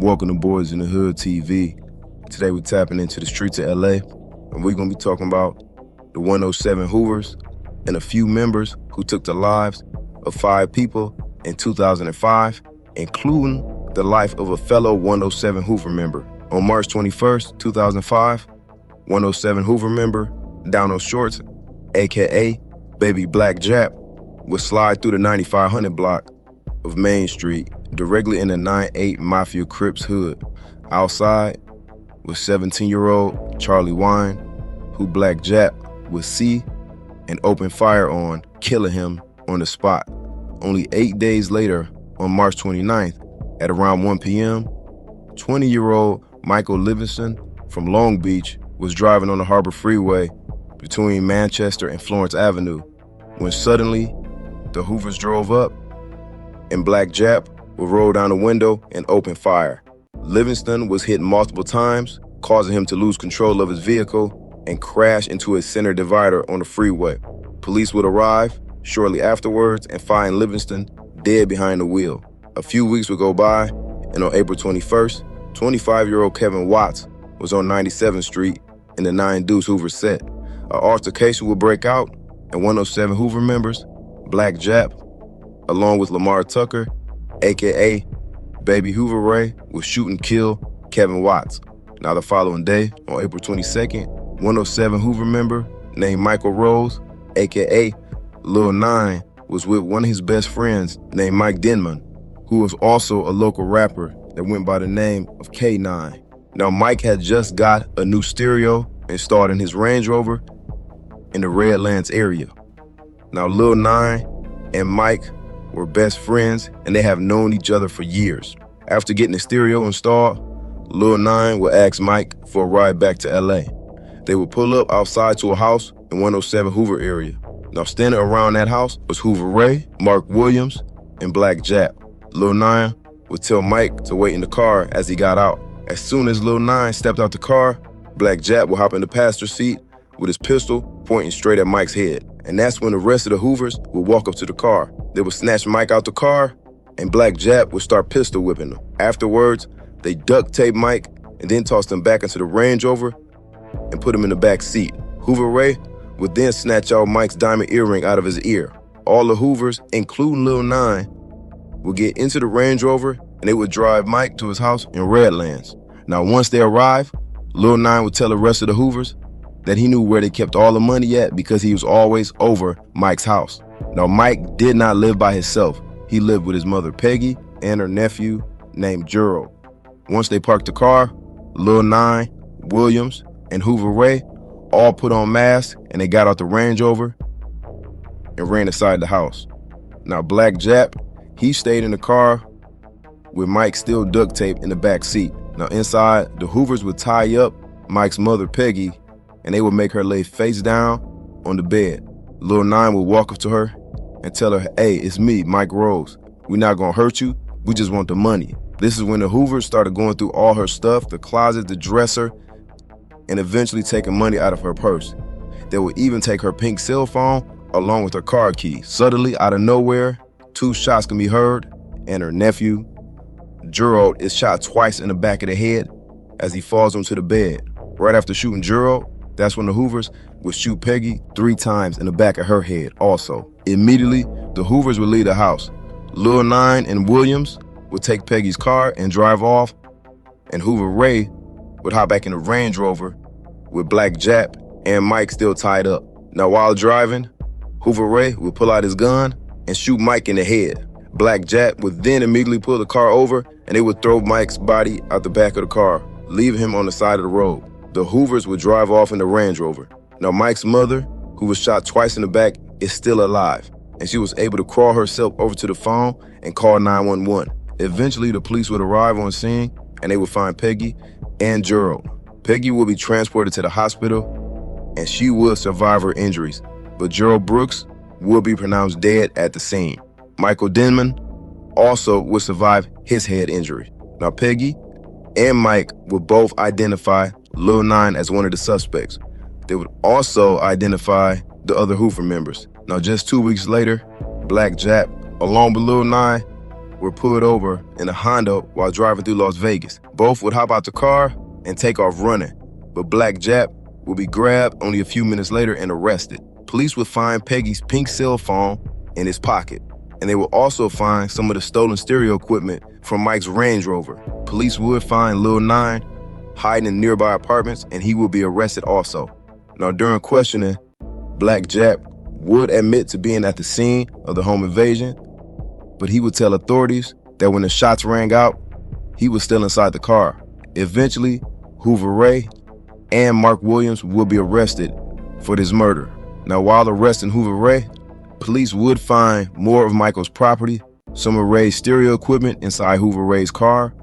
Welcome to Boys in the Hood TV. Today we're tapping into the streets of LA, and we're going to be talking about the 107 Hoovers and a few members who took the lives of 5 people in 2005, including the life of a fellow 107 Hoover member. On March 21st, 2005, 107 Hoover member Down Shorts, aka Baby Black Jap, would slide through the 9500 block of Main Street directly in the 9-8 Mafia Crips hood. Outside was 17-year-old Charlie Wine, who Black Jap would see and open fire on, killing him on the spot. Only 8 days later, on March 29th, at around 1 p.m., 20-year-old Michael Livingston from Long Beach was driving on the Harbor Freeway between Manchester and Florence Avenue when suddenly the Hoovers drove up and Black Jap would roll down the window and open fire. Livingston was hit multiple times, causing him to lose control of his vehicle and crash into a center divider on the freeway. Police would arrive shortly afterwards and find Livingston dead behind the wheel. A few weeks would go by, and on April 21st, 25-year-old Kevin Watts was on 97th Street in the 9 Deuce Hoover set. An altercation would break out, and 107 Hoover members, Black Jap, along with Lamar Tucker, aka Baby Hoover Ray, would shoot and kill Kevin Watts. Now the following day, on April 22nd, 107 Hoover member named Michael Rose, aka Lil 9, was with one of his best friends named Mike Denman, who was also a local rapper that went by the name of K9. Now Mike had just got a new stereo installed in his Range Rover in the Redlands area. Now Lil 9 and Mike were best friends, and they have known each other for years. After getting the stereo installed, Lil 9 would ask Mike for a ride back to LA. They would pull up outside to a house in 107 Hoover area. Now standing around that house was Hoover Ray, Mark Williams, and Black Jap. Lil 9 would tell Mike to wait in the car as he got out. As soon as Lil 9 stepped out the car, Black Jap would hop in the passenger seat with his pistol pointing straight at Mike's head. And that's when the rest of the Hoovers would walk up to the car. They would snatch Mike out the car, and Black Jap would start pistol whipping him. Afterwards, they duct taped Mike and then tossed him back into the Range Rover and put him in the back seat. Hoover Ray would then snatch out Mike's diamond earring out of his ear. All the Hoovers, including Lil 9, would get into the Range Rover and they would drive Mike to his house in Redlands. Now, once they arrived, Lil 9 would tell the rest of the Hoovers that he knew where they kept all the money at because he was always over Mike's house. Now, Mike did not live by himself. He lived with his mother, Peggy, and her nephew named Gerald. Once they parked the car, Lil 9, Williams, and Hoover Ray all put on masks and they got out the Range Rover and ran inside the house. Now, Black Jap, he stayed in the car with Mike still duct taped in the back seat. Now, inside, the Hoovers would tie up Mike's mother, Peggy, and they would make her lay face down on the bed. Lil 9 would walk up to her and tell her, "Hey, it's me, Mike Rose. We're not gonna hurt you, we just want the money." This is when the Hoovers started going through all her stuff, the closet, the dresser, and eventually taking money out of her purse. They would even take her pink cell phone along with her car key. Suddenly, out of nowhere, 2 shots can be heard, and her nephew, Gerald, is shot twice in the back of the head as he falls onto the bed. Right after shooting Gerald, that's when the Hoovers would shoot Peggy 3 times in the back of her head also. Immediately, the Hoovers would leave the house. Lil 9 and Williams would take Peggy's car and drive off, and Hoover Ray would hop back in the Range Rover with Black Jap and Mike still tied up. Now, while driving, Hoover Ray would pull out his gun and shoot Mike in the head. Black Jap would then immediately pull the car over and they would throw Mike's body out the back of the car, leaving him on the side of the road. The Hoovers would drive off in the Range Rover. Now, Mike's mother, who was shot twice in the back, is still alive, and she was able to crawl herself over to the phone and call 911. Eventually, the police would arrive on scene, and they would find Peggy and Gerald. Peggy would be transported to the hospital, and she would survive her injuries, but Gerald Brooks would be pronounced dead at the scene. Michael Denman also would survive his head injury. Now, Peggy and Mike would both identify Lil 9 as one of the suspects. They would also identify the other Hoover members. Now, just 2 weeks later, Black Jap, along with Lil 9, were pulled over in a Honda while driving through Las Vegas. Both would hop out the car and take off running, but Black Jap would be grabbed only a few minutes later and arrested. Police would find Peggy's pink cell phone in his pocket, and they would also find some of the stolen stereo equipment from Mike's Range Rover. Police would find Lil Nine hiding in nearby apartments, and he would be arrested also. Now, during questioning, Black Jap would admit to being at the scene of the home invasion, but he would tell authorities that when the shots rang out, he was still inside the car. Eventually, Hoover Ray and Mark Williams would be arrested for this murder. Now, while arresting Hoover Ray, police would find more of Michael's property, some of Ray's stereo equipment inside Hoover Ray's car.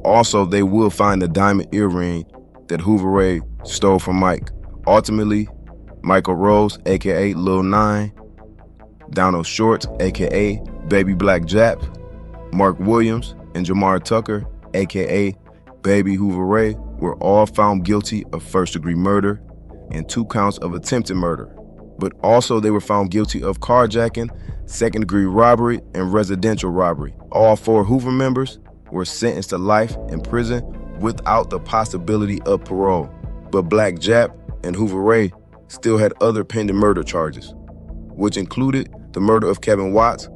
Also, they will find the diamond earring that Hoover Ray stole from Mike. Ultimately, Michael Rose, aka Lil Nine, Donald Shorts, aka Baby Black Jap, Mark Williams, and Jamar Tucker, aka Baby Hoover Ray, were all found guilty of first-degree murder and 2 counts of attempted murder. But also they were found guilty of carjacking, second-degree robbery, and residential robbery. All 4 Hoover members were sentenced to life in prison without the possibility of parole. But Black Jap and Hoover Ray still had other pending murder charges, which included the murder of Kevin Watts,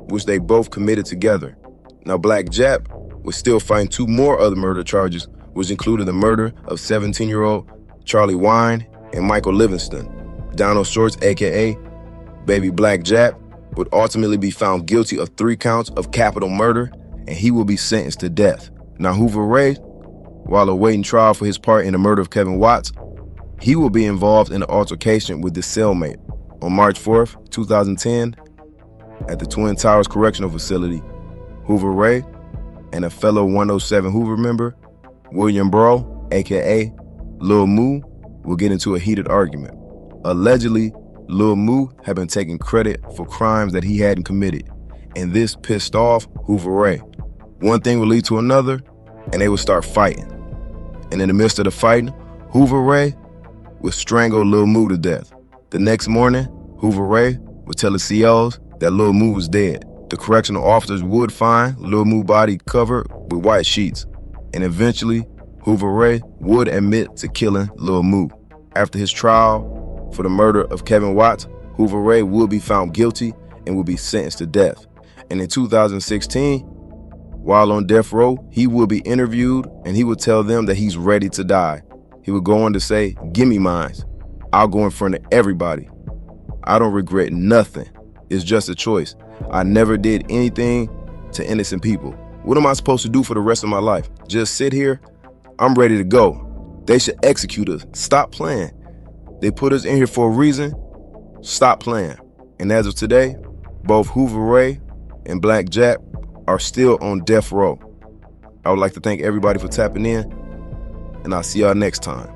which they both committed together. Now, Black Jap was still fighting 2 more other murder charges, which included the murder of 17-year-old Charlie Wine and Michael Livingston. Donald Shorts, aka Baby Black Jap, would ultimately be found guilty of 3 counts of capital murder, and he will be sentenced to death. Now, Hoover Ray, while awaiting trial for his part in the murder of Kevin Watts, he will be involved in an altercation with his cellmate. On March 4th, 2010, at the Twin Towers Correctional Facility, Hoover Ray and a fellow 107 Hoover member, William Bro, aka Lil Moo, will get into a heated argument. Allegedly, Lil Moo had been taking credit for crimes that he hadn't committed, and this pissed off Hoover Ray. One thing would lead to another, and they would start fighting. And in the midst of the fighting, Hoover Ray would strangle Lil Moo to death. The next morning, Hoover Ray would tell the COs that Lil Moo was dead. The correctional officers would find Lil Moo's body covered with white sheets, and eventually, Hoover Ray would admit to killing Lil Moo. After his trial for the murder of Kevin Watts, Hoover Ray would be found guilty and would be sentenced to death. And in 2016, while on death row, he would be interviewed and he would tell them that he's ready to die. He would go on to say, "Gimme mines. I'll go in front of everybody. I don't regret nothing. It's just a choice. I never did anything to innocent people. What am I supposed to do for the rest of my life? Just sit here? I'm ready to go. They should execute us. Stop playing. They put us in here for a reason. Stop playing." And as of today, both Hoover Ray and Black Jap are still on death row. I would like to thank everybody for tapping in, and I'll see y'all next time.